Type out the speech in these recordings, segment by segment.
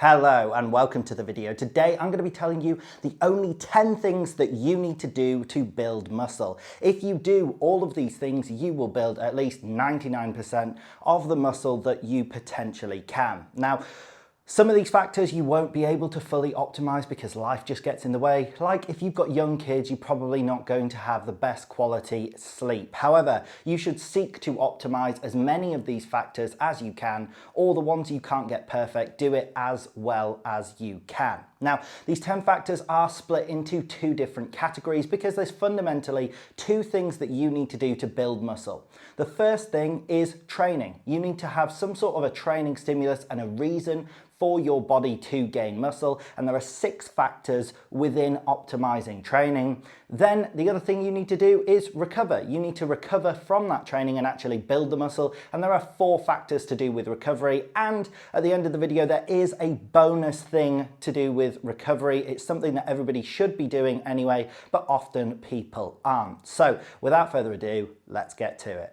Hello and welcome to the video. Today I'm going to be telling you the only 10 things that you need to do to build muscle. If you do all of these things, you will build at least 99% of the muscle that you potentially can. Now, some of these factors you won't be able to fully optimize because life just gets in the way. Like if you've got young kids, you're probably not going to have the best quality sleep. However, you should seek to optimize as many of these factors as you can, or the ones you can't get perfect, do it as well as you can. Now, these 10 factors are split into two different categories because there's fundamentally two things that you need to do to build muscle. The first thing is training. You need to have some sort of a training stimulus and a reason for your body to gain muscle, and there are 6 factors within optimizing training. Then the other thing you need to do is recover. You need to recover from that training and actually build the muscle, and there are 4 factors to do with recovery. And at the end of the video there is a bonus thing to do with recovery. It's something that everybody should be doing anyway, but often people aren't. So without further ado, let's get to it.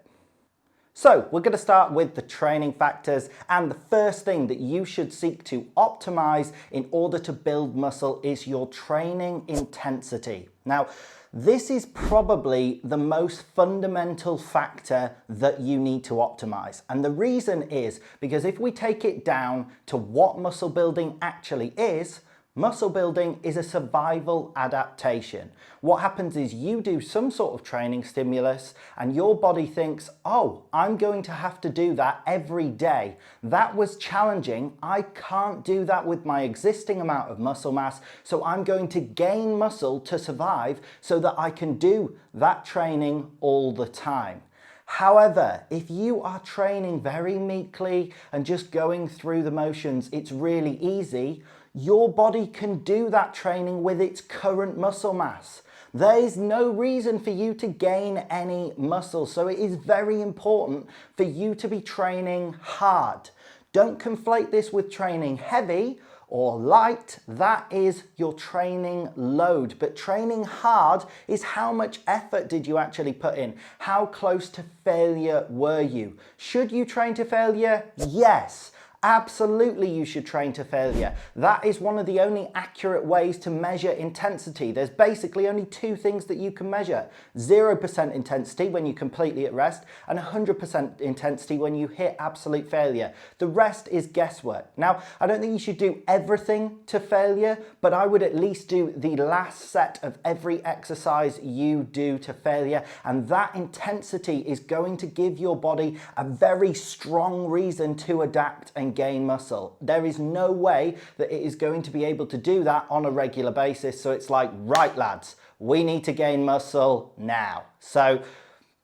So we're going to start with the training factors, and the first thing that you should seek to optimize in order to build muscle is your training intensity. Now, this is probably the most fundamental factor that you need to optimize. And the reason is because if we take it down to what muscle building actually is, muscle building is a survival adaptation. What happens is you do some sort of training stimulus and your body thinks, oh, I'm going to have to do that every day. That was challenging. I can't do that with my existing amount of muscle mass, so I'm going to gain muscle to survive so that I can do that training all the time. However, if you are training very meekly and just going through the motions, it's really easy. Your body can do that training with its current muscle mass. There is no reason for you to gain any muscle, so it is very important for you to be training hard. Don't conflate this with training heavy or light. That is your training load, but training hard is how much effort did you actually put in? How close to failure were you? Should you train to failure? Yes. Absolutely, you should train to failure. That is one of the only accurate ways to measure intensity. There's basically only 2 things that you can measure. 0% intensity when you're completely at rest, and 100% intensity when you hit absolute failure. The rest is guesswork. Now, I don't think you should do everything to failure, but I would at least do the last set of every exercise you do to failure, and that intensity is going to give your body a very strong reason to adapt and gain muscle. There is no way that it is going to be able to do that on a regular basis. So it's like, right lads, we need to gain muscle now. So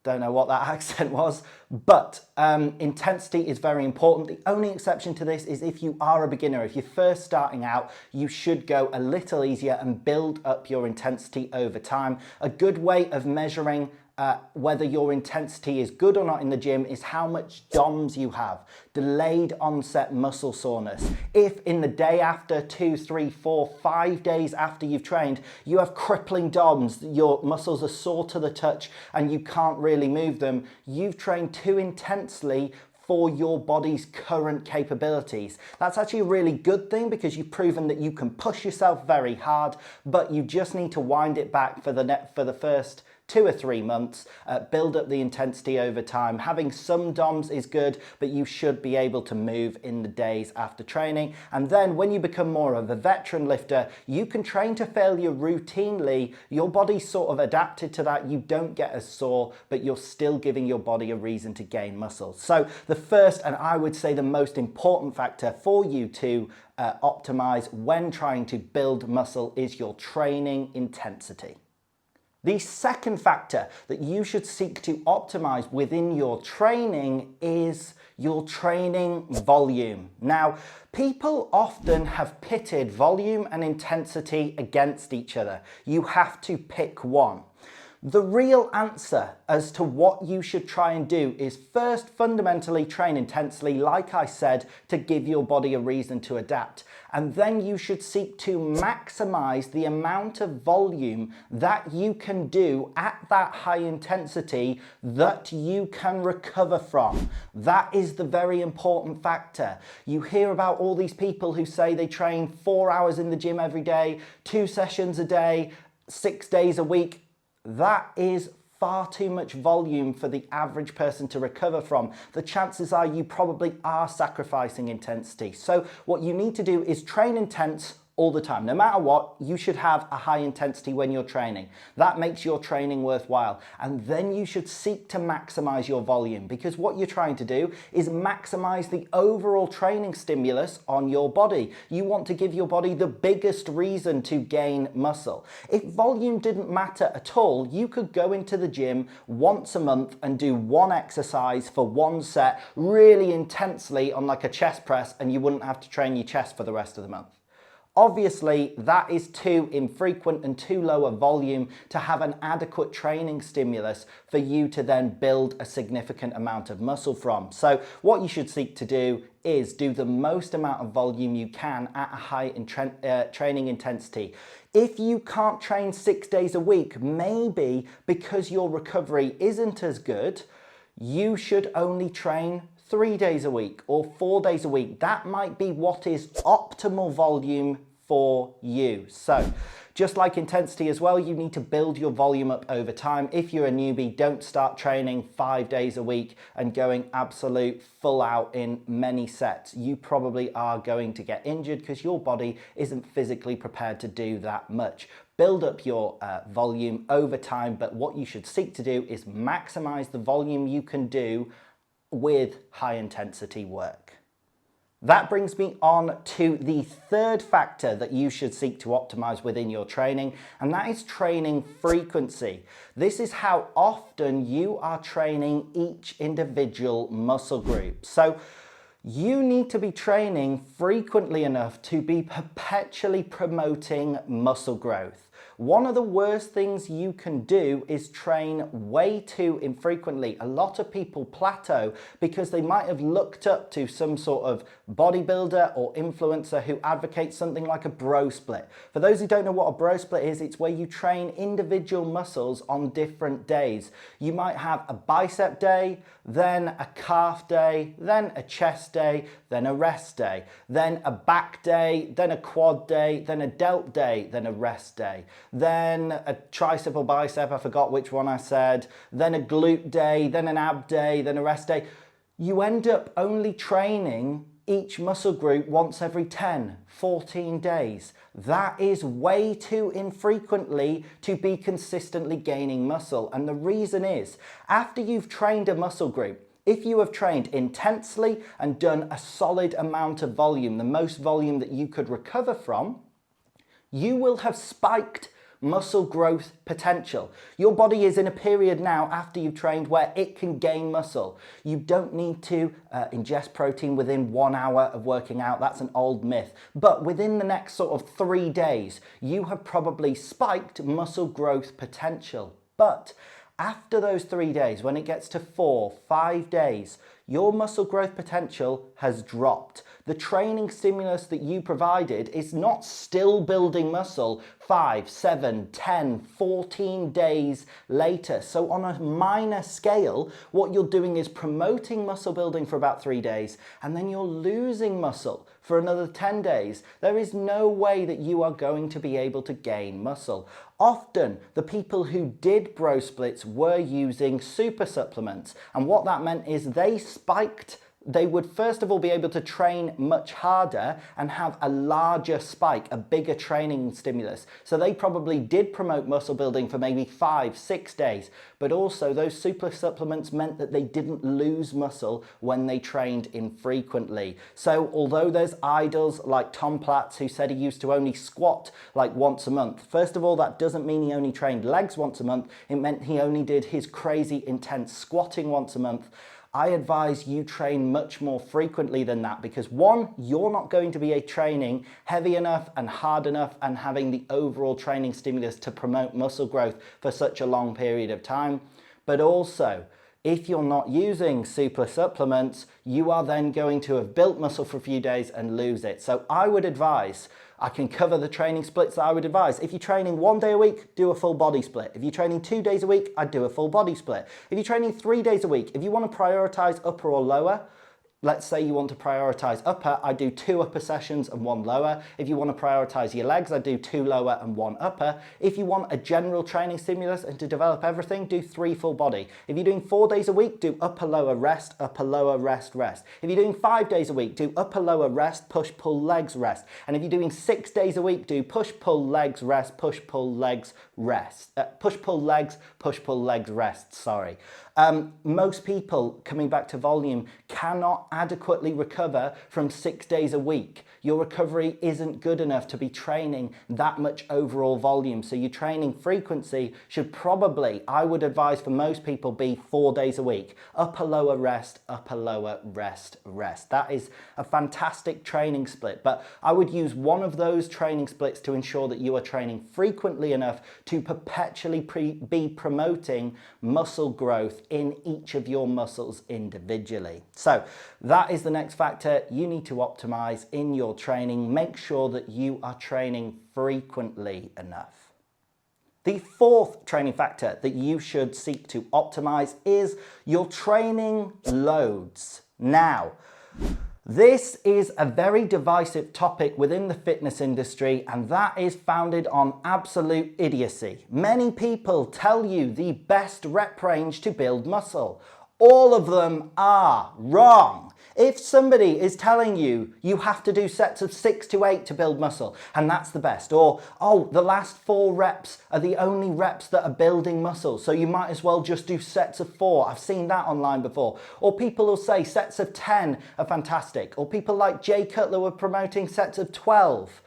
don't know what that accent was, but intensity is very important. The only exception to this is if you are a beginner. If you're first starting out, you should go a little easier and build up your intensity over time. A good way of measuring whether your intensity is good or not in the gym is how much DOMS you have, delayed onset muscle soreness. If in the day after, 2, 3, 4, 5 days after you've trained, you have crippling DOMS, your muscles are sore to the touch and you can't really move them, you've trained too intensely for your body's current capabilities. That's actually a really good thing because you've proven that you can push yourself very hard, but you just need to wind it back for the first 2 or 3 months, build up the intensity over time. Having some DOMS is good, but you should be able to move in the days after training. And then when you become more of a veteran lifter, you can train to failure routinely. Your body's sort of adapted to that. You don't get as sore, but you're still giving your body a reason to gain muscle. So the first, and I would say the most important factor for you to optimize when trying to build muscle is your training intensity. The second factor that you should seek to optimize within your training is your training volume. Now, people often have pitted volume and intensity against each other. You have to pick one. The real answer as to what you should try and do is first fundamentally train intensely, like I said, to give your body a reason to adapt. And then you should seek to maximize the amount of volume that you can do at that high intensity that you can recover from. That is the very important factor. You hear about all these people who say they train 4 hours in the gym every day, 2 sessions a day, 6 days a week. That is far too much volume for the average person to recover from. The chances are you probably are sacrificing intensity. So what you need to do is train intense all the time. No matter what, you should have a high intensity when you're training. That makes your training worthwhile. And then you should seek to maximize your volume, because what you're trying to do is maximize the overall training stimulus on your body. You want to give your body the biggest reason to gain muscle. If volume didn't matter at all, you could go into the gym once a month and do one exercise for one set really intensely on like a chest press, and you wouldn't have to train your chest for the rest of the month. Obviously, that is too infrequent and too low a volume to have an adequate training stimulus for you to then build a significant amount of muscle from. So what you should seek to do is do the most amount of volume you can at a high training intensity. If you can't train 6 days a week, maybe because your recovery isn't as good, you should only train 3 days a week or 4 days a week. That might be what is optimal volume for you. So just like intensity as well, you need to build your volume up over time. If you're a newbie, don't start training 5 days a week and going absolute full out in many sets. You probably are going to get injured because your body isn't physically prepared to do that much. Build up your volume over time, but what you should seek to do is maximize the volume you can do with high intensity work. That brings me on to the third factor that you should seek to optimize within your training, and that is training frequency. This is how often you are training each individual muscle group. So you need to be training frequently enough to be perpetually promoting muscle growth. One of the worst things you can do is train way too infrequently. A lot of people plateau because they might have looked up to some sort of bodybuilder or influencer who advocates something like a bro split. For those who don't know what a bro split is, it's where you train individual muscles on different days. You might have a bicep day, then a calf day, then a chest day, then a rest day, then a back day, then a quad day, then a delt day, then a rest day, then a tricep or bicep, I forgot which one I said, then a glute day, then an ab day, then a rest day. You end up only training each muscle group once every 10, 14 days. That is way too infrequently to be consistently gaining muscle. And the reason is, after you've trained a muscle group, if you have trained intensely and done a solid amount of volume, the most volume that you could recover from, you will have spiked muscle growth potential. Your body is in a period now after you've trained where it can gain muscle. You don't need to ingest protein within 1 hour of working out. That's an old myth. But within the next sort of 3 days, you have probably spiked muscle growth potential. But after those 3 days, when it gets to 4, 5 days, your muscle growth potential has dropped. The training stimulus that you provided is not still building muscle 5, 7, 10, 14 days later. So on a minor scale, what you're doing is promoting muscle building for about 3 days, and then you're losing muscle for another 10 days. There is no way that you are going to be able to gain muscle. Often, the people who did bro splits were using super supplements, and what that meant is they would first of all be able to train much harder and have a larger spike, a bigger training stimulus. So they probably did promote muscle building for maybe 5, 6 days, but also those super supplements meant that they didn't lose muscle when they trained infrequently. So although there's idols like Tom Platz who said he used to only squat like once a month, first of all, that doesn't mean he only trained legs once a month. It meant he only did his crazy intense squatting once a month. I advise you train much more frequently than that because one, you're not going to be training heavy enough and hard enough and having the overall training stimulus to promote muscle growth for such a long period of time. But also, if you're not using super supplements, you are then going to have built muscle for a few days and lose it. So I would advise, I can cover the training splits that I would advise. If you're training 1 day a week, do a full body split. If you're training 2 days a week, I'd do a full body split. If you're training 3 days a week, if you want to prioritize upper or lower, let's say you want to prioritize upper, I do 2 upper sessions and 1 lower. If you want to prioritize your legs, I do 2 lower and 1 upper. If you want a general training stimulus and to develop everything, do 3 full body. If you're doing 4 days a week, do upper, lower, rest, upper, lower, rest, rest. If you're doing 5 days a week, do upper, lower, rest, push, pull, legs, rest. And if you're doing 6 days a week, do push, pull, legs, rest, push, pull, legs, rest. Push, pull, legs, rest, sorry. Most people, coming back to volume, cannot adequately recover from 6 days a week. Your recovery isn't good enough to be training that much overall volume. So your training frequency should probably, I would advise for most people, be 4 days a week. Upper, lower, rest, upper, lower, rest, rest. That is a fantastic training split, but I would use one of those training splits to ensure that you are training frequently enough to perpetually be promoting muscle growth in each of your muscles individually. So that is the next factor you need to optimize in your training. Make sure that you are training frequently enough. The fourth training factor that you should seek to optimize is your training loads. Now, this is a very divisive topic within the fitness industry, and that is founded on absolute idiocy. Many people tell you the best rep range to build muscle. All of them are wrong. If somebody is telling you you have to do sets of 6 to 8 to build muscle and that's the best, or oh, the last 4 reps are the only reps that are building muscle, so you might as well just do sets of 4. I've seen that online before. Or people will say sets of 10 are fantastic, or people like Jay Cutler were promoting sets of 12.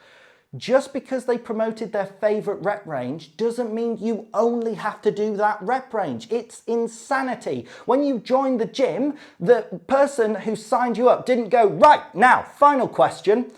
Just because they promoted their favorite rep range doesn't mean you only have to do that rep range. It's insanity. When you joined the gym, the person who signed you up didn't go, right, now, final question,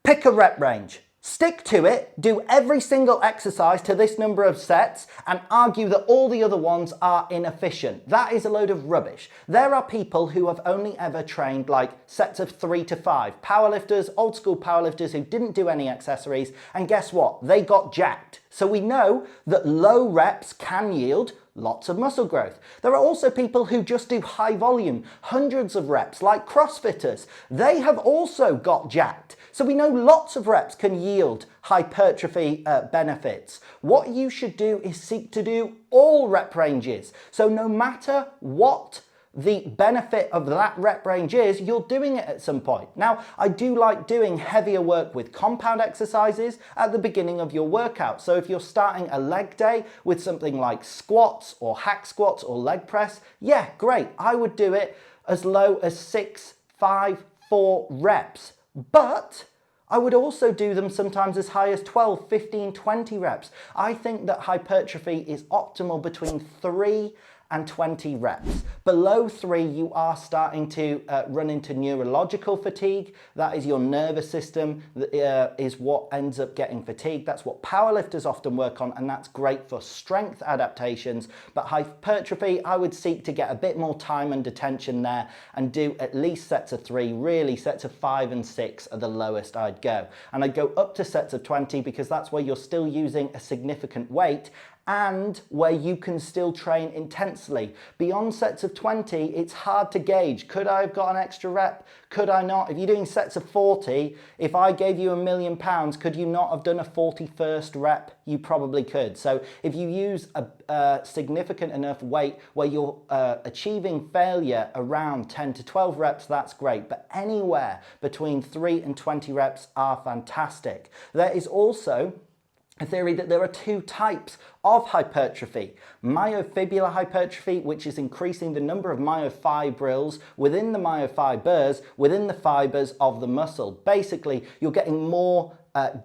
pick a rep range. Stick to it, do every single exercise to this number of sets and argue that all the other ones are inefficient. That is a load of rubbish. There are people who have only ever trained like sets of 3 to 5. Powerlifters, old school powerlifters who didn't do any accessories, and guess what? They got jacked. So we know that low reps can yield lots of muscle growth. There are also people who just do high volume, hundreds of reps, like CrossFitters. They have also got jacked. So we know lots of reps can yield hypertrophy benefits. What you should do is seek to do all rep ranges. So no matter what the benefit of that rep range is, you're doing it at some point. Now, I do like doing heavier work with compound exercises at the beginning of your workout. So if you're starting a leg day with something like squats or hack squats or leg press, yeah, great. I would do it as low as 6, 5, 4 reps. But I would also do them sometimes as high as 12, 15, 20 reps. I think that hypertrophy is optimal between 3 and 20 reps. Below 3, you are starting to run into neurological fatigue. That is your nervous system that is what ends up getting fatigued. That's what powerlifters often work on, and that's great for strength adaptations. But hypertrophy, I would seek to get a bit more time and attention there and do at least sets of 3, really sets of 5 and 6 are the lowest I'd go. And I'd go up to sets of 20 because that's where you're still using a significant weight and where you can still train intensely. Beyond sets of 20, it's hard to gauge. Could I have got an extra rep? Could I not? If you're doing sets of 40, if I gave you £1 million, could you not have done a 41st rep? You probably could. So if you use a significant enough weight where you're achieving failure around 10 to 12 reps, that's great. But anywhere between 3 and 20 reps are fantastic. There is also a theory that there are 2 types of hypertrophy. Myofibrillar hypertrophy, which is increasing the number of myofibrils within the myofibers, within the fibers of the muscle. Basically, you're getting more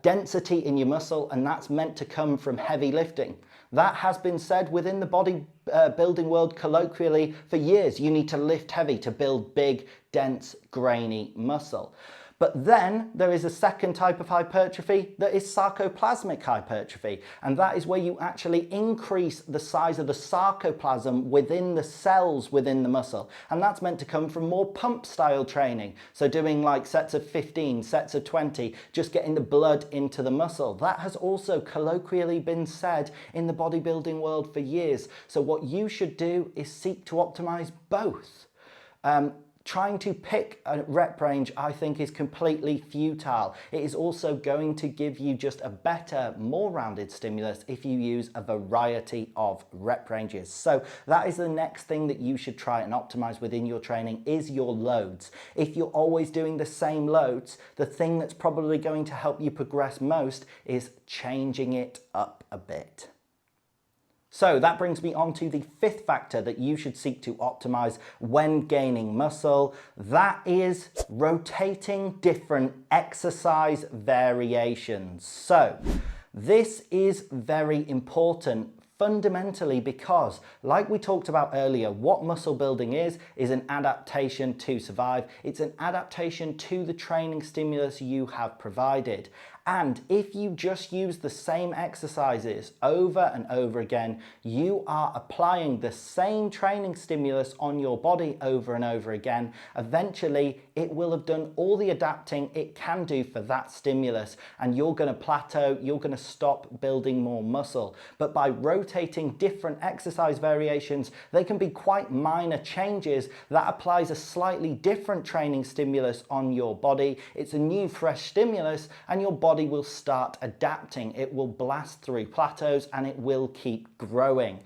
density in your muscle, and that's meant to come from heavy lifting. That has been said within the bodybuilding world colloquially for years. You need to lift heavy to build big, dense, grainy muscle. But then there is a second type of hypertrophy that is sarcoplasmic hypertrophy, and that is where you actually increase the size of the sarcoplasm within the cells within the muscle, and that's meant to come from more pump style training, so doing like sets of 15, sets of 20, just getting the blood into the muscle. That has also colloquially been said in the bodybuilding world for years. So what you should do is seek to optimize both. Trying to pick a rep range, I think, is completely futile. It is also going to give you just a better, more rounded stimulus if you use a variety of rep ranges. So that is the next thing that you should try and optimize within your training is your loads. If you're always doing the same loads, the thing that's probably going to help you progress most is changing it up a bit. So that brings me on to the fifth factor that you should seek to optimize when gaining muscle. That is rotating different exercise variations. So this is very important fundamentally because, like we talked about earlier, what muscle building is an adaptation to survive. It's an adaptation to the training stimulus you have provided. And if you just use the same exercises over and over again, you are applying the same training stimulus on your body over and over again. Eventually, it will have done all the adapting it can do for that stimulus, and you're going to plateau, you're going to stop building more muscle. But by rotating different exercise variations, they can be quite minor changes that applies a slightly different training stimulus on your body. It's a new, fresh stimulus, and your body will start adapting. It will blast through plateaus and it will keep growing.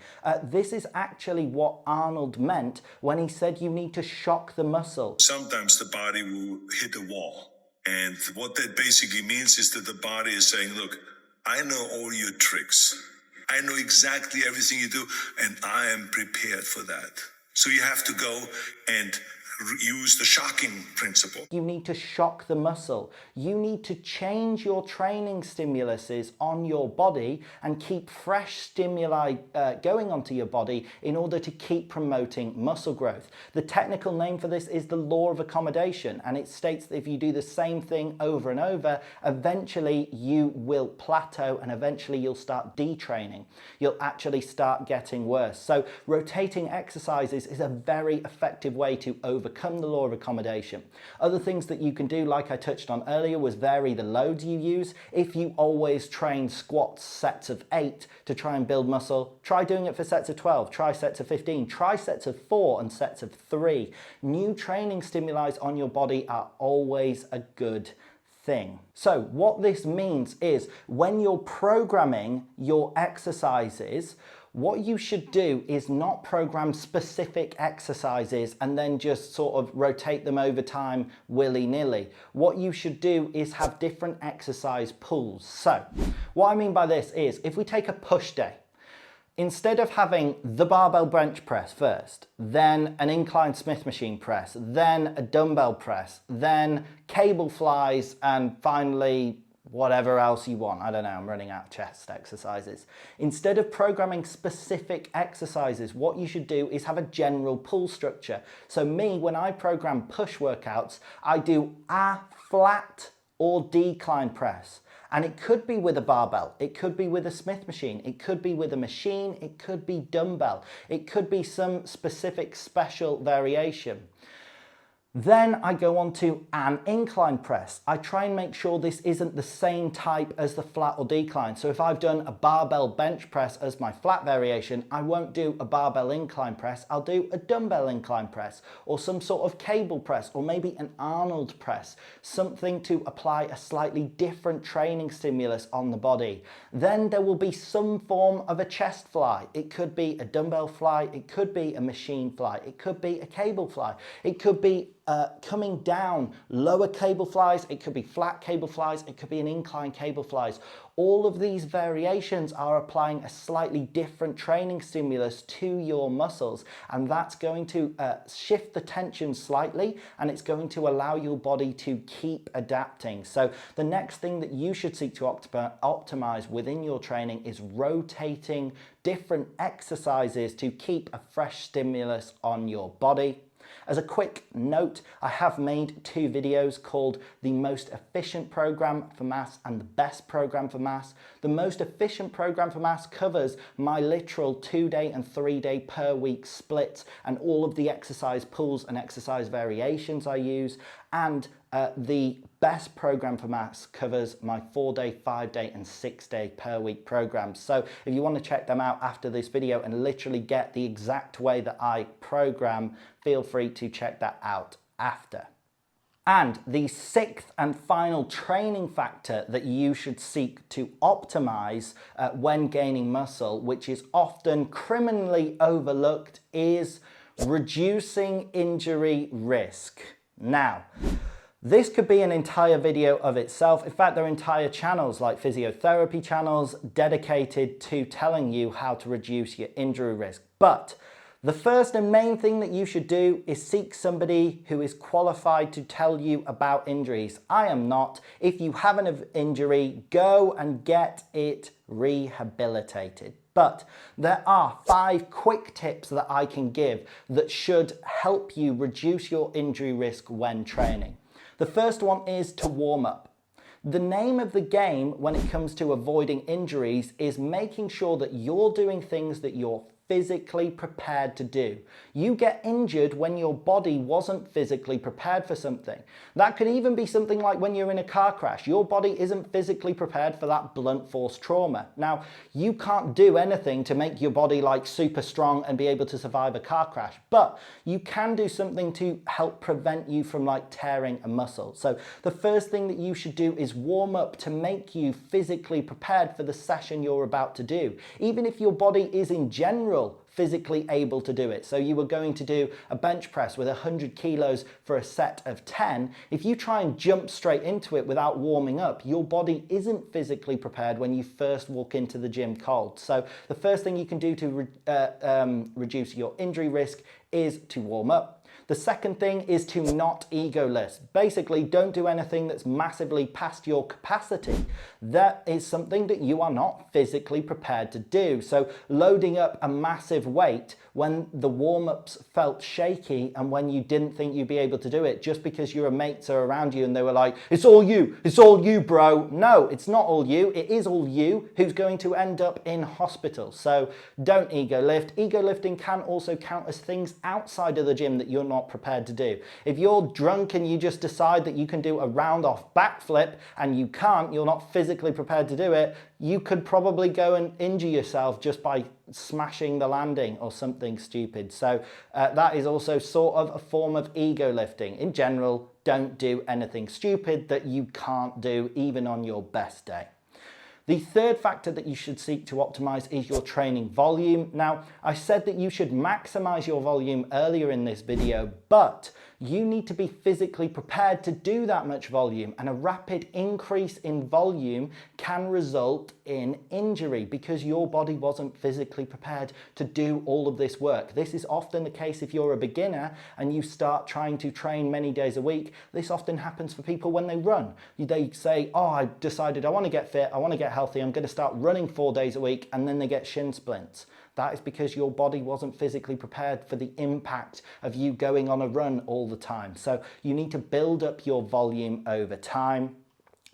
This is actually what Arnold meant when he said you need to shock the muscle. Sometimes the body will hit a wall. And what that basically means is that the body is saying, look, I know all your tricks. I know exactly everything you do, and I am prepared for that. So you have to go and use the shocking principle. You need to shock the muscle. You need to change your training stimuluses on your body and keep fresh stimuli going onto your body in order to keep promoting muscle growth. The technical name for this is the law of accommodation, and it states that if you do the same thing over and over, eventually you will plateau and eventually you'll start detraining. You'll actually start getting worse. So rotating exercises is a very effective way to overcome the law of accommodation. Other things that you can do, like I touched on earlier, was vary the loads you use. If you always train squats sets of 8 to try and build muscle, try doing it for sets of 12, try sets of 15, try sets of 4 and sets of 3. New training stimuli on your body are always a good thing. So what this means is when you're programming your exercises, what you should do is not program specific exercises and then just sort of rotate them over time willy-nilly. What you should do is have different exercise pools. So what I mean by this is if we take a push day, instead of having the barbell bench press first, then an incline Smith machine press, then a dumbbell press, then cable flies, and finally whatever else you want. I don't know, I'm running out of chest exercises. Instead of programming specific exercises, what you should do is have a general pull structure. So me, when I program push workouts, I do a flat or decline press. And it could be with a barbell, it could be with a Smith machine, it could be with a machine, it could be dumbbell, it could be some specific special variation. Then I go on to an incline press. I try and make sure this isn't the same type as the flat or decline. So if I've done a barbell bench press as my flat variation, I won't do a barbell incline press. I'll do a dumbbell incline press or some sort of cable press or maybe an Arnold press, something to apply a slightly different training stimulus on the body. Then there will be some form of a chest fly. It could be a dumbbell fly, it could be a machine fly, it could be a cable fly, it could be coming down lower cable flies, it could be flat cable flies, it could be an incline cable flies. All of these variations are applying a slightly different training stimulus to your muscles, and that's going to shift the tension slightly, and it's going to allow your body to keep adapting. So the next thing that you should seek to optimize within your training is rotating different exercises to keep a fresh stimulus on your body. As a quick note, I have made 2 videos called the most efficient program for mass and the best program for mass. The most efficient program for mass covers my literal 2-day and 3-day per week splits and all of the exercise pools and exercise variations I use. And the best program for mass covers my 4-day, 5-day and 6-day per week programs. So if you want to check them out after this video and literally get the exact way that I program, feel free to check that out after. And the 6th and final training factor that you should seek to optimize when gaining muscle, which is often criminally overlooked, is reducing injury risk. Now, this could be an entire video of itself. In fact, there are entire channels like physiotherapy channels dedicated to telling you how to reduce your injury risk. But the first and main thing that you should do is seek somebody who is qualified to tell you about injuries. I am not. If you have an injury, go and get it rehabilitated. But there are 5 quick tips that I can give that should help you reduce your injury risk when training. The first one is to warm up. The name of the game when it comes to avoiding injuries is making sure that you're doing things that you're physically prepared to do. You get injured when your body wasn't physically prepared for something. That could even be something like when you're in a car crash. Your body isn't physically prepared for that blunt force trauma. Now, you can't do anything to make your body like super strong and be able to survive a car crash, but you can do something to help prevent you from like tearing a muscle. So the first thing that you should do is warm up to make you physically prepared for the session you're about to do. Even if your body is in general physically able to do it. So you were going to do a bench press with 100 kilos for a set of 10. If you try and jump straight into it without warming up, your body isn't physically prepared when you first walk into the gym cold. So the first thing you can do to reduce your injury risk is to warm up. The second thing is to not ego lift. Basically, don't do anything that's massively past your capacity. That is something that you are not physically prepared to do. So loading up a massive weight when the warm-ups felt shaky and when you didn't think you'd be able to do it just because your mates are around you and they were like, it's all you, bro. No, it's not all you. It is all you who's going to end up in hospital. So don't ego lift. Ego lifting can also count as things outside of the gym that you're not prepared to do. If you're drunk and you just decide that you can do a round off backflip and you can't, you're not physically prepared to do it, you could probably go and injure yourself just by smashing the landing or something stupid. So that is also sort of a form of ego lifting. In general, don't do anything stupid that you can't do even on your best day. The third factor that you should seek to optimize is your training volume. Now, I said that you should maximize your volume earlier in this video, but you need to be physically prepared to do that much volume, and a rapid increase in volume can result in injury because your body wasn't physically prepared to do all of this work. This is often the case if you're a beginner and you start trying to train many days a week. This often happens for people when they run. They say, oh, I decided I want to get fit, I want to get healthy, I'm going to start running 4 days a week, and then they get shin splints. That is because your body wasn't physically prepared for the impact of you going on a run all the time. So you need to build up your volume over time.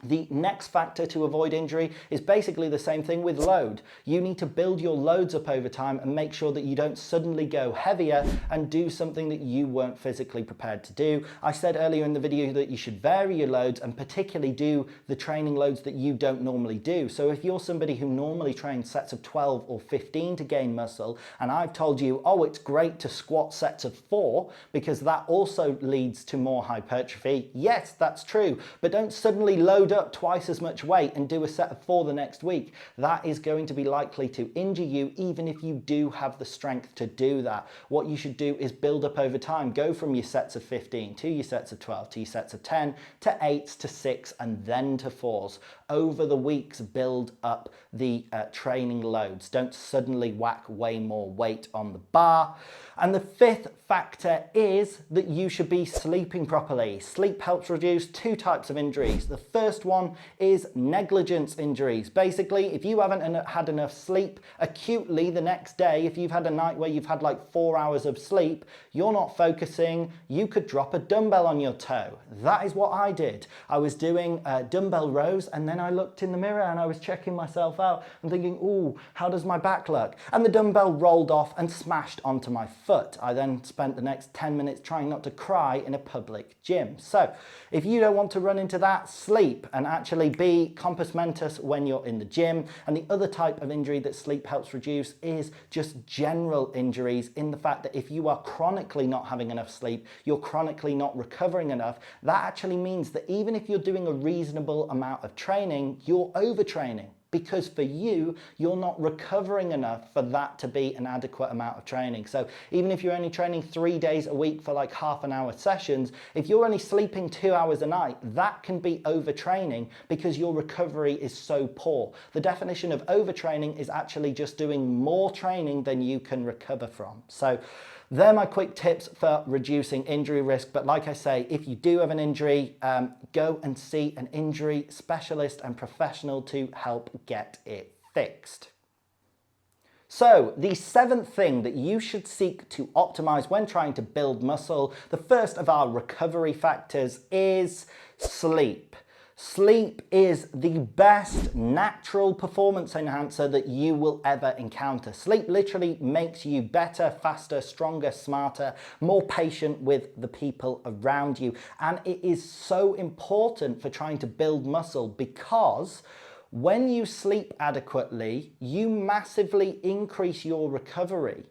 The next factor to avoid injury is basically the same thing with load. You need to build your loads up over time and make sure that you don't suddenly go heavier and do something that you weren't physically prepared to do. I said earlier in the video that you should vary your loads and particularly do the training loads that you don't normally do. So if you're somebody who normally trains sets of 12 or 15 to gain muscle, and I've told you, oh, it's great to squat sets of 4 because that also leads to more hypertrophy. Yes, that's true, but don't suddenly load up twice as much weight and do a set of 4 the next week, that is going to be likely to injure you even if you do have the strength to do that. What you should do is build up over time. Go from your sets of 15 to your sets of 12 to your sets of 10 to 8s to 6 and then to 4s. Over the weeks, build up the training loads. Don't suddenly whack way more weight on the bar. And the fifth factor is that you should be sleeping properly. Sleep helps reduce 2 types of injuries. The first one is negligence injuries. Basically, if you haven't had enough sleep acutely the next day, if you've had a night where you've had like 4 hours of sleep, you're not focusing, you could drop a dumbbell on your toe. That is what I did. I was doing dumbbell rows and then I looked in the mirror and I was checking myself out and thinking, ooh, how does my back look? And the dumbbell rolled off and smashed onto my foot. I then spent the next 10 minutes trying not to cry in a public gym. So if you don't want to run into that, sleep and actually be compos mentis when you're in the gym. And the other type of injury that sleep helps reduce is just general injuries, in the fact that if you are chronically not having enough sleep, you're chronically not recovering enough, that actually means that even if you're doing a reasonable amount of training, you're overtraining. Because for you, you're not recovering enough for that to be an adequate amount of training. So even if you're only training 3 days a week for like half an hour sessions, if you're only sleeping 2 hours a night, that can be overtraining because your recovery is so poor. The definition of overtraining is actually just doing more training than you can recover from. So they're my quick tips for reducing injury risk. But like I say, if you do have an injury, go and see an injury specialist and professional to help get it fixed. So the 7th thing that you should seek to optimize when trying to build muscle, the first of our recovery factors, is sleep. Sleep is the best natural performance enhancer that you will ever encounter. Sleep literally makes you better, faster, stronger, smarter, more patient with the people around you. And it is so important for trying to build muscle because when you sleep adequately, you massively increase your recovery.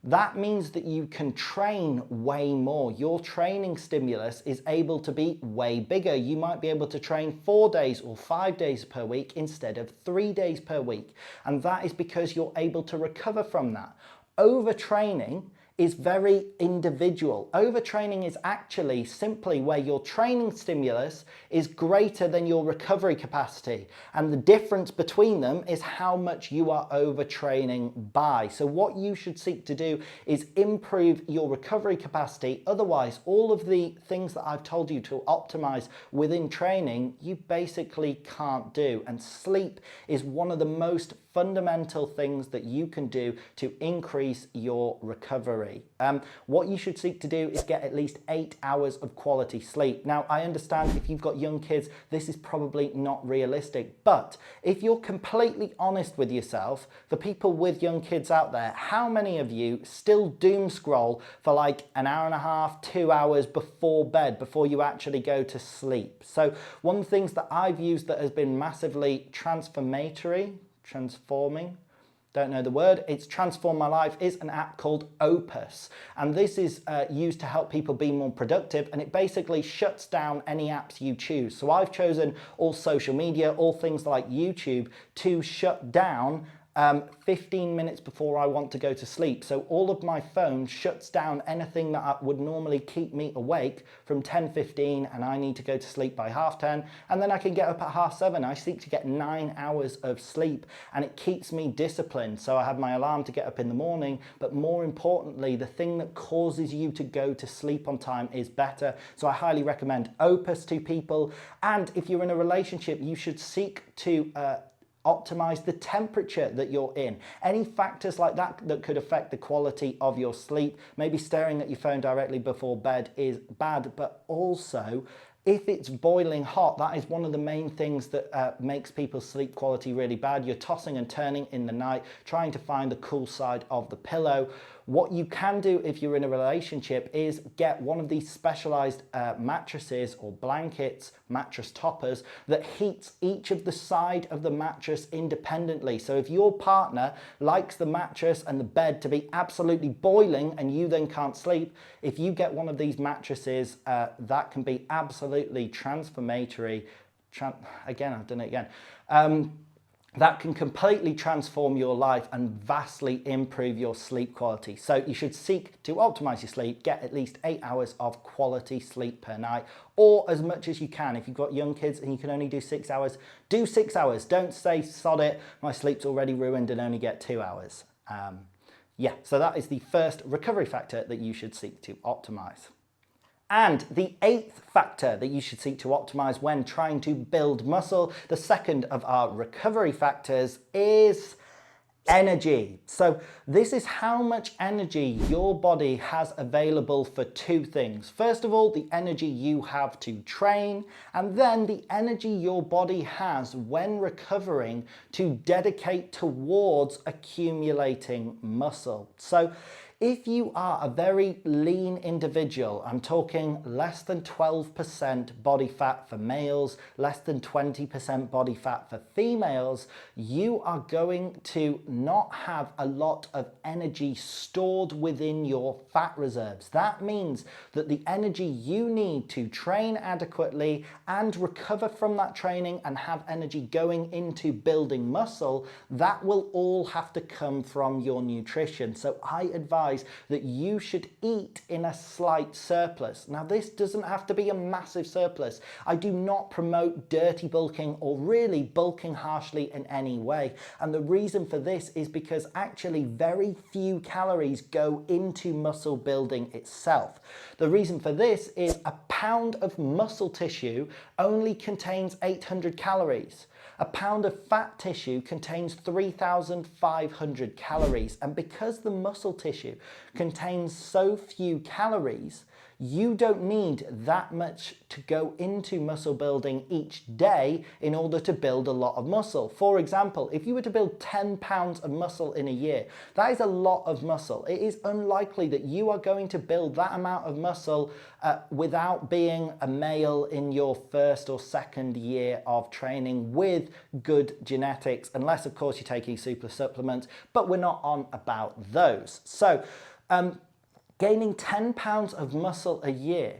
That means that you can train way more. Your training stimulus is able to be way bigger. You might be able to train 4 days or 5 days per week instead of 3 days per week. And that is because you're able to recover from that. Overtraining is very individual. Overtraining is actually simply where your training stimulus is greater than your recovery capacity. And the difference between them is how much you are overtraining by. So what you should seek to do is improve your recovery capacity. Otherwise, all of the things that I've told you to optimize within training, you basically can't do. And sleep is one of the most fundamental things that you can do to increase your recovery. What you should seek to do is get at least 8 hours of quality sleep. Now, I understand if you've got young kids, this is probably not realistic, but if you're completely honest with yourself, for people with young kids out there, how many of you still doom scroll for like an hour and a half, 2 hours before bed, before you actually go to sleep? So one of the things that I've used that has been massively transforming, don't know the word, it's transformed my life, is an app called Opus. And this is used to help people be more productive, and it basically shuts down any apps you choose. So I've chosen all social media, all things like YouTube, to shut down 15 minutes before I want to go to sleep. So all of my phone shuts down anything that would normally keep me awake from 10:15, and I need to go to sleep by 10:30, and then I can get up at 7:30. I seek to get 9 hours of sleep, and it keeps me disciplined. So I have my alarm to get up in the morning, but more importantly, the thing that causes you to go to sleep on time is better. So I highly recommend Opus to people. And if you're in a relationship, you should seek to optimize the temperature that you're in. Any factors like that that could affect the quality of your sleep. Maybe staring at your phone directly before bed is bad, but also if it's boiling hot, that is one of the main things that makes people's sleep quality really bad. You're tossing and turning in the night, trying to find the cool side of the pillow. What you can do if you're in a relationship is get one of these specialized mattresses or blankets, mattress toppers, that heats each of the side of the mattress independently. So if your partner likes the mattress and the bed to be absolutely boiling and you then can't sleep, if you get one of these mattresses, that can be absolutely transformatory, again, I've done it again. That can completely transform your life and vastly improve your sleep quality. So you should seek to optimize your sleep, get at least 8 hours of quality sleep per night, or as much as you can. If you've got young kids and you can only do 6 hours, do 6 hours. Don't say, sod it, my sleep's already ruined and only get 2 hours. Yeah, so that is the first recovery factor that you should seek to optimize. And the 8th factor that you should seek to optimize when trying to build muscle, the second of our recovery factors, is energy. So this is how much energy your body has available for two things. First of all, the energy you have to train, and then the energy your body has when recovering to dedicate towards accumulating muscle. So if you are a very lean individual, I'm talking less than 12% body fat for males, less than 20% body fat for females, you are going to not have a lot of energy stored within your fat reserves. That means that the energy you need to train adequately and recover from that training and have energy going into building muscle, that will all have to come from your nutrition. So I advise that you should eat in a slight surplus. Now, this doesn't have to be a massive surplus. I do not promote dirty bulking or really bulking harshly in any way. And the reason for this is because actually very few calories go into muscle building itself. The reason for this is a pound of muscle tissue only contains 800 calories. A pound of fat tissue contains 3,500 calories, and because the muscle tissue contains so few calories, you don't need that much to go into muscle building each day in order to build a lot of muscle. For example, if you were to build 10 pounds of muscle in a year, that is a lot of muscle. It is unlikely that you are going to build that amount of muscle without being a male in your first or second year of training with good genetics, unless of course you're taking super supplements, but we're not on about those. So, gaining 10 pounds of muscle a year,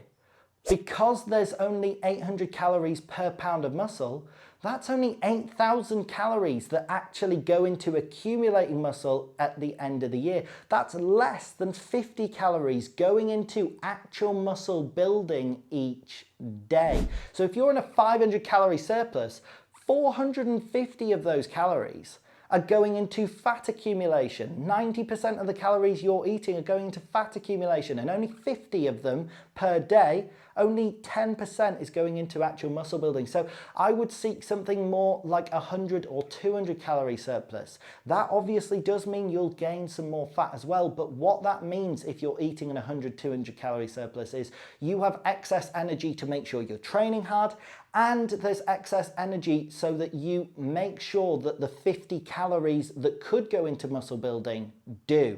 because there's only 800 calories per pound of muscle, that's only 8,000 calories that actually go into accumulating muscle at the end of the year. That's less than 50 calories going into actual muscle building each day. So if you're in a 500 calorie surplus, 450 of those calories are going into fat accumulation. 90% of the calories you're eating are going into fat accumulation, and only 50 of them per day. Only 10% is going into actual muscle building. So I would seek something more like 100 or 200 calorie surplus. That obviously does mean you'll gain some more fat as well, but what that means if you're eating an 100, 200 calorie surplus is you have excess energy to make sure you're training hard, and there's excess energy so that you make sure that the 50 calories that could go into muscle building do.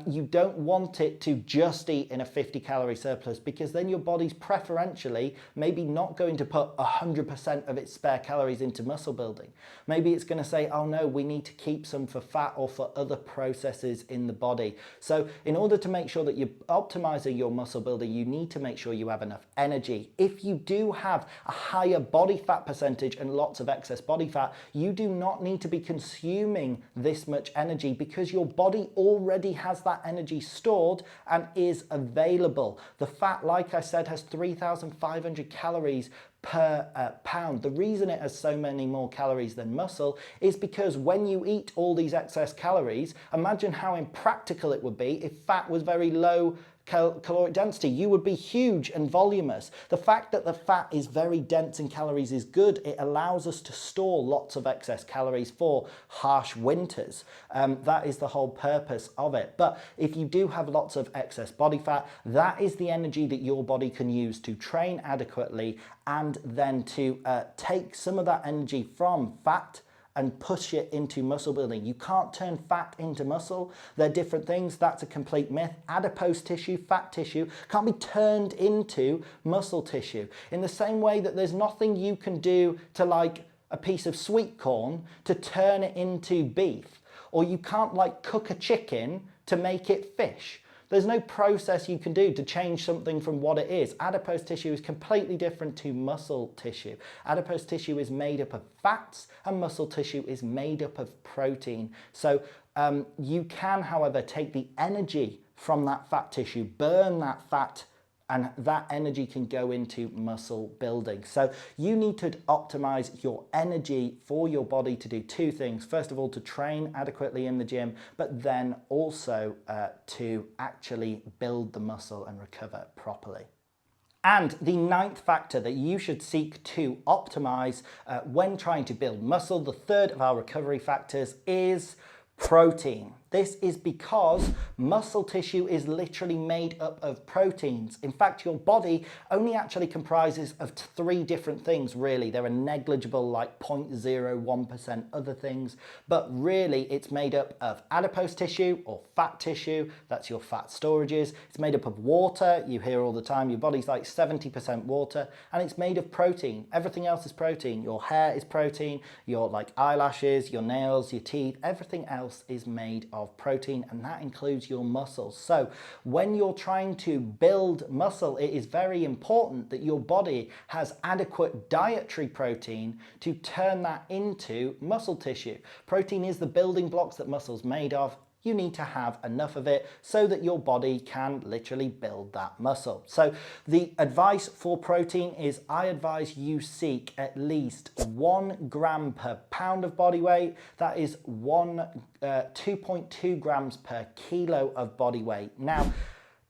You don't want it to just eat in a 50 calorie surplus, because then your body's preferentially maybe not going to put 100% of its spare calories into muscle building. Maybe it's going to say, oh no, we need to keep some for fat or for other processes in the body. So in order to make sure that you're optimizing your muscle building, you need to make sure you have enough energy. If you do have a higher body fat percentage and lots of excess body fat, you do not need to be consuming this much energy, because your body already has that energy stored and is available. The fat, like I said, has 3,500 calories per pound. The reason it has so many more calories than muscle is because when you eat all these excess calories, imagine how impractical it would be if fat was very low caloric density. You would be huge and voluminous. The fact that the fat is very dense in calories is good. It allows us to store lots of excess calories for harsh winters. That is the whole purpose of it. But if you do have lots of excess body fat, that is the energy that your body can use to train adequately, and then to take some of that energy from fat and push it into muscle building. You can't turn fat into muscle. They're different things. That's a complete myth. Adipose tissue, fat tissue, can't be turned into muscle tissue. In the same way that there's nothing you can do to like a piece of sweet corn to turn it into beef, or you can't like cook a chicken to make it fish. There's no process you can do to change something from what it is. Adipose tissue is completely different to muscle tissue. Adipose tissue is made up of fats and muscle tissue is made up of protein. So you can, however, take the energy from that fat tissue, burn that fat, and that energy can go into muscle building. So you need to optimize your energy for your body to do two things. First of all, to train adequately in the gym, but then also to actually build the muscle and recover properly. And the ninth factor that you should seek to optimize when trying to build muscle, the third of our recovery factors, is protein. This is because muscle tissue is literally made up of proteins. In fact, your body only actually comprises of three different things, really. There are negligible, like 0.01% other things, but really it's made up of adipose tissue or fat tissue. That's your fat storages. It's made up of water. You hear all the time, your body's like 70% water, and it's made of protein. Everything else is protein. Your hair is protein, your like eyelashes, your nails, your teeth, everything else is made of protein, and that includes your muscles. So when you're trying to build muscle, it is very important that your body has adequate dietary protein to turn that into muscle tissue. Protein is the building blocks that muscle's made of. You need to have enough of it so that your body can literally build that muscle. So the advice for protein is I advise you seek at least 1 gram per pound of body weight. That is 2.2 grams per kilo of body weight. Now,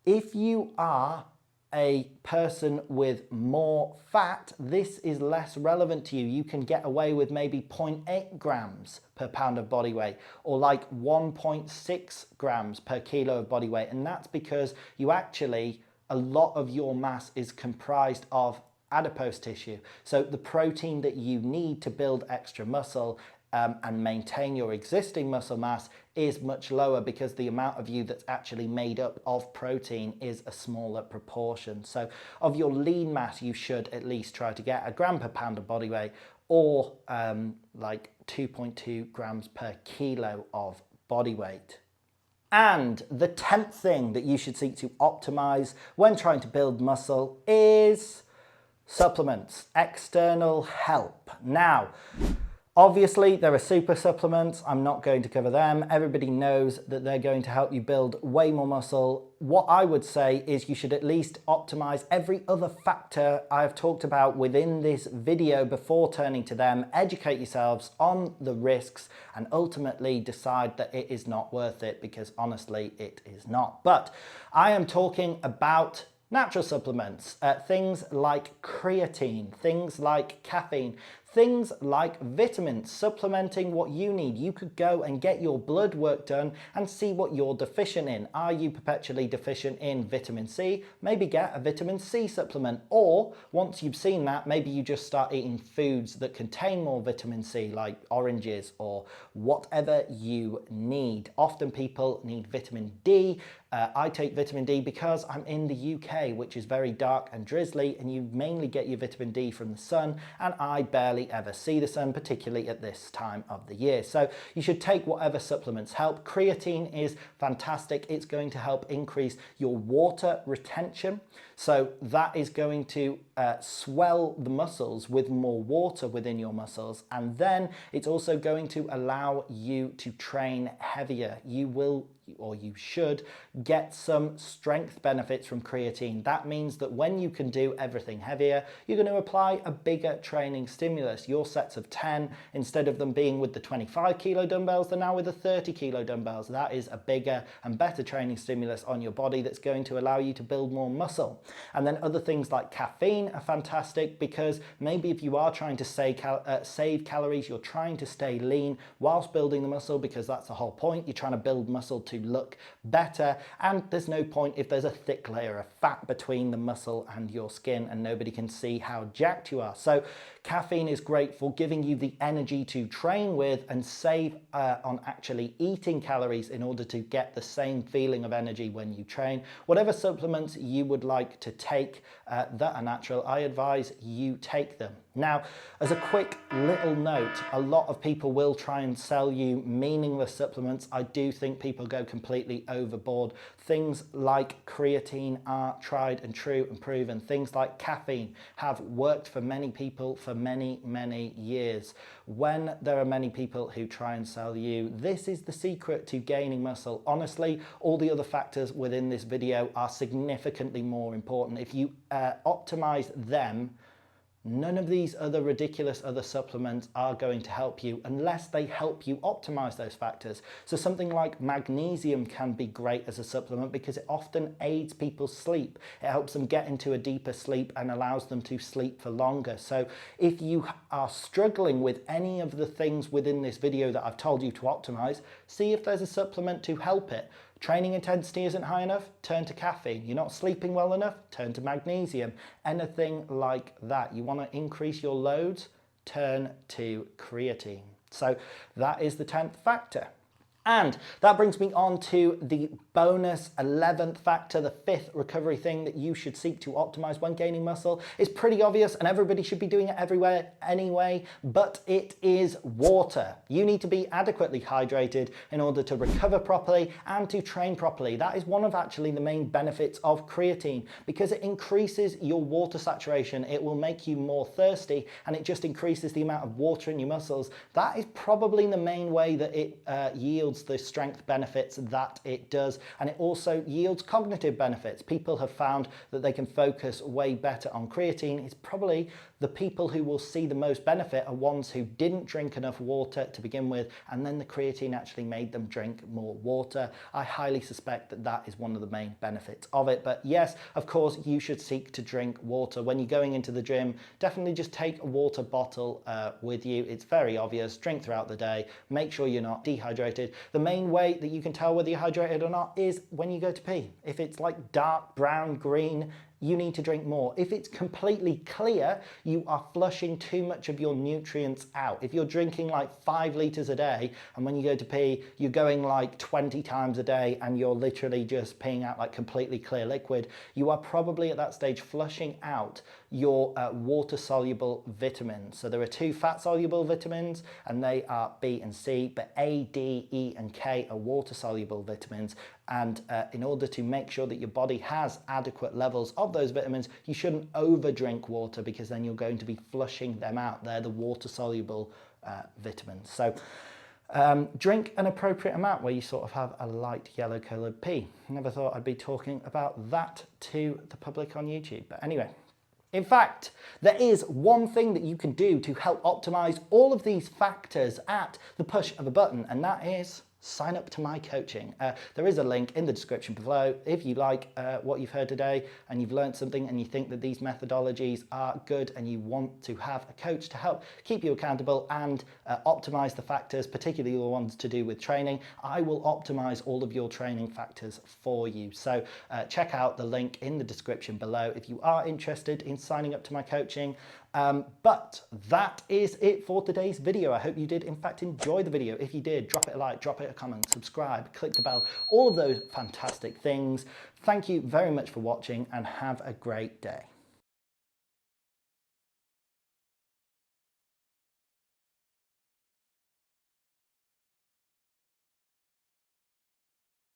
if you are a person with more fat, this is less relevant to you. You can get away with maybe 0.8 grams per pound of body weight, or like 1.6 grams per kilo of body weight. And that's because you actually, a lot of your mass is comprised of adipose tissue. So the protein that you need to build extra muscle and maintain your existing muscle mass is much lower because the amount of you that's actually made up of protein is a smaller proportion. So of your lean mass, you should at least try to get 1 gram per pound of body weight, or like 2.2 grams per kilo of body weight. And the 10th thing that you should seek to optimize when trying to build muscle is supplements, external help. Now, obviously, there are super supplements. I'm not going to cover them. Everybody knows that they're going to help you build way more muscle. What I would say is you should at least optimize every other factor I've talked about within this video before turning to them. Educate yourselves on the risks and ultimately decide that it is not worth it, because honestly, it is not. But I am talking about natural supplements, things like creatine, things like caffeine, things like vitamins, supplementing what you need. You could go and get your blood work done and see what you're deficient in. Are you perpetually deficient in vitamin C? Maybe get a vitamin C supplement. Or once you've seen that, maybe you just start eating foods that contain more vitamin C, like oranges or whatever you need. Often people need vitamin D. I take vitamin D because I'm in the UK, which is very dark and drizzly, and you mainly get your vitamin D from the sun, and I barely ever see the sun, particularly at this time of the year. So you should take whatever supplements help. Creatine is fantastic. It's going to help increase your water retention. So that is going to swell the muscles with more water within your muscles. And then it's also going to allow you to train heavier. You will, or you should, get some strength benefits from creatine. That means that when you can do everything heavier, you're going to apply a bigger training stimulus. Your sets of 10, instead of them being with the 25 kilo dumbbells, they're now with the 30 kilo dumbbells. That is a bigger and better training stimulus on your body that's going to allow you to build more muscle. And then other things like caffeine are fantastic, because maybe if you are trying to save calories, you're trying to stay lean whilst building the muscle, because that's the whole point. You're trying to build muscle to look better, and there's no point if there's a thick layer of fat between the muscle and your skin and nobody can see how jacked you are. So caffeine is great for giving you the energy to train with and save on actually eating calories in order to get the same feeling of energy when you train. Whatever supplements you would like to take that are natural, I advise you take them. Now, as a quick little note, a lot of people will try and sell you meaningless supplements. I do think people go completely overboard. Things like creatine are tried and true and proven. Things like caffeine have worked for many people for many, many years. When there are many people who try and sell you, this is the secret to gaining muscle. Honestly, all the other factors within this video are significantly more important. If you optimize them, none of these other ridiculous other supplements are going to help you unless they help you optimize those factors. So something like magnesium can be great as a supplement because it often aids people's sleep. It helps them get into a deeper sleep and allows them to sleep for longer. So if you are struggling with any of the things within this video that I've told you to optimize, see if there's a supplement to help it. Training intensity isn't high enough, turn to caffeine. You're not sleeping well enough, turn to magnesium. Anything like that. You want to increase your loads, turn to creatine. So that is the 10th factor. And that brings me on to the bonus 11th factor, the 5th recovery thing that you should seek to optimize when gaining muscle. It's pretty obvious and everybody should be doing it everywhere anyway, but it is water. You need to be adequately hydrated in order to recover properly and to train properly. That is one of actually the main benefits of creatine because it increases your water saturation. It will make you more thirsty and it just increases the amount of water in your muscles. That is probably the main way that it yields the strength benefits that it does, and it also yields cognitive benefits. People have found that they can focus way better on creatine. It's probably the people who will see the most benefit are ones who didn't drink enough water to begin with, and then the creatine actually made them drink more water. I highly suspect that that is one of the main benefits of it. But yes, of course, you should seek to drink water. When you're going into the gym, definitely just take a water bottle with you. It's very obvious. Drink throughout the day. Make sure you're not dehydrated. The main way that you can tell whether you're hydrated or not is when you go to pee. If it's like dark brown, green, you need to drink more. If it's completely clear, you are flushing too much of your nutrients out. If you're drinking like 5 liters a day and when you go to pee, you're going like 20 times a day and you're literally just peeing out like completely clear liquid, you are probably at that stage flushing out your water-soluble vitamins. So there are 2 fat-soluble vitamins and they are B and C, but A, D, E and K are water-soluble vitamins. And in order to make sure that your body has adequate levels of those vitamins, you shouldn't over drink water because then you're going to be flushing them out. They're the water-soluble vitamins. So drink an appropriate amount where you sort of have a light yellow coloured pee. Never thought I'd be talking about that to the public on YouTube. But anyway, in fact, there is one thing that you can do to help optimize all of these factors at the push of a button, and that is sign up to my coaching. There is a link in the description below. If you like what you've heard today and you've learned something and you think that these methodologies are good and you want to have a coach to help keep you accountable and optimize the factors, particularly the ones to do with training, I will optimize all of your training factors for you. So check out the link in the description below if you are interested in signing up to my coaching. But that is it for today's video. I hope you did in fact enjoy the video. If you did, drop it a like, drop it a comment, subscribe, click the bell, all of those fantastic things. Thank you very much for watching and have a great day.